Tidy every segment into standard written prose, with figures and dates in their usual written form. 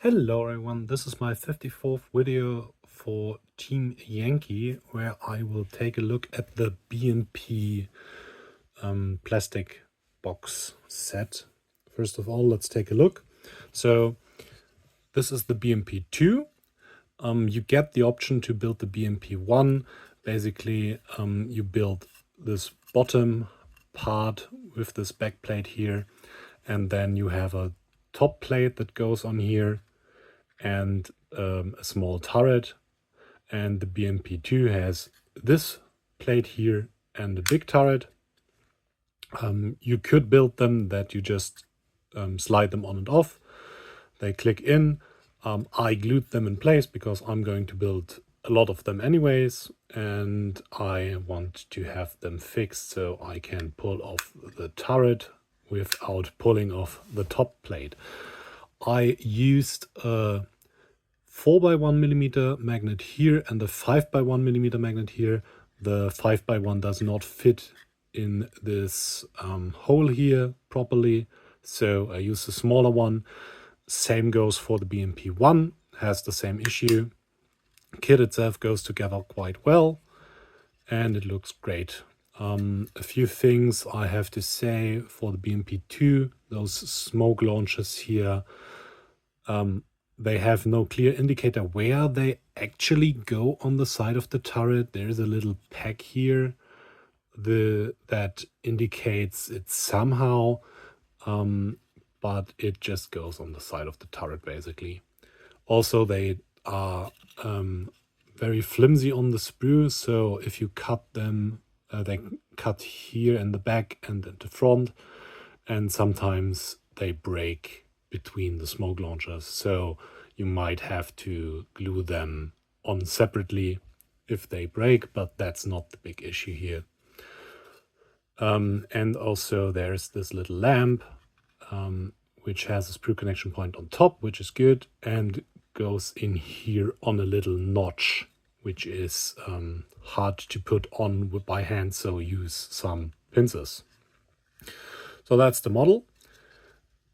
Hello everyone, this is my 54th video for Team Yankee, where I will take a look at the BMP plastic box set. First of all, let's take a look. So this is the BMP-2. You get the option to build the BMP-1. Basically, you build this bottom part with this back plate here, and then you have a top plate that goes on here, and a small turret, and the BMP-2 has this plate here and a big turret. You could build them that you just slide them on and off. They click in. I glued them in place because I'm going to build a lot of them anyways, and I want to have them fixed so I can pull off the turret without pulling off the top plate. I used a 4x1mm magnet here and the 5x1mm magnet here. The 5x1 does not fit in this hole here properly, so I use a smaller one. Same goes for the BMP-1, has the same issue. Kit itself goes together quite well and it looks great. A few things I have to say for the BMP-2, those smoke launchers here, they have no clear indicator where they actually go on the side of the turret. There's a little peg here that indicates it somehow, but it just goes on the side of the turret basically. Also, they are very flimsy on the sprue, so if you cut them, they cut here in the back and at the front, and sometimes they break between the smoke launchers, so you might have to glue them on separately if they break, but that's not the big issue here. And also there's this little lamp which has a sprue connection point on top, which is good, and goes in here on a little notch, which is hard to put on by hand, so use some pincers. So that's the model.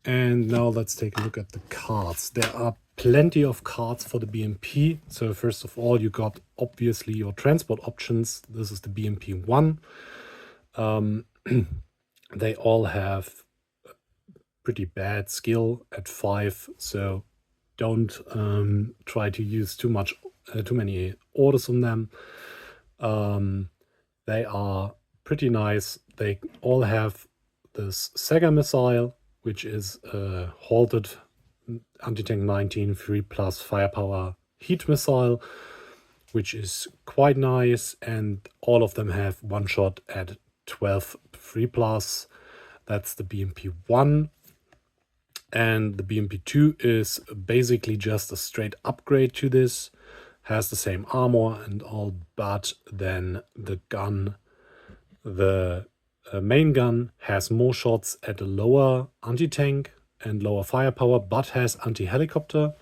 And now let's take a look at the cards. There are plenty of cards for the BMP. So first of all, you got obviously your transport options. This is the BMP-1. They all have pretty bad skill at 5, so don't try to use too many orders on them. They are pretty nice. They all have this Sega missile, which is a halted anti-tank 19 3+ firepower heat missile, which is quite nice, and all of them have one shot at 12 3+. That's the BMP-1. And the BMP-2 is basically just a straight upgrade to this. Has the same armor and all, but then the gun, the main gun, has more shots at a lower anti-tank and lower firepower, but has anti-helicopter.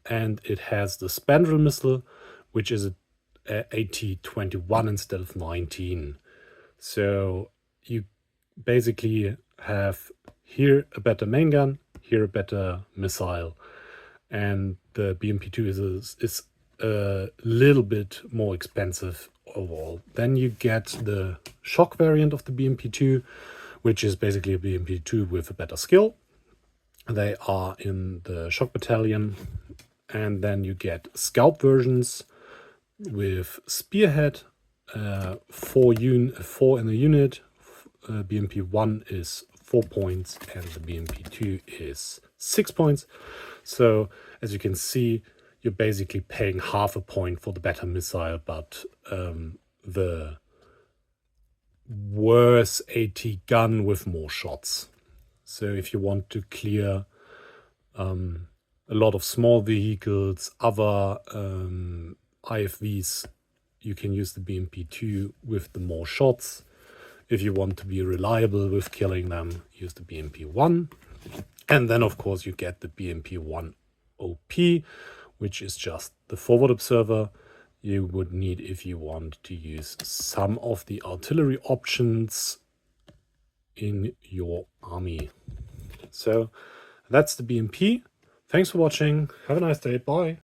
And it has the spandrel missile, which is a AT-21 instead of 19. So you basically have here a better main gun, here a better missile, and the BMP-2 is a little bit more expensive overall. Then you get the shock variant of the BMP-2, which is basically a BMP-2 with a better skill. They are in the shock battalion. And then you get scout versions with spearhead, 4 in the unit. BMP-1 is 4 points and the BMP-2 is 6 points. So as you can see, you're basically paying half a point for the better missile, but the worse AT gun with more shots. So if you want to clear a lot of small vehicles, other IFVs, you can use the BMP-2 with the more shots. If you want to be reliable with killing them, use the BMP-1. And then, of course, you get the BMP-1 OP, which is just the forward observer you would need if you want to use some of the artillery options in your army. So that's the BMP. Thanks for watching. Have a nice day. Bye.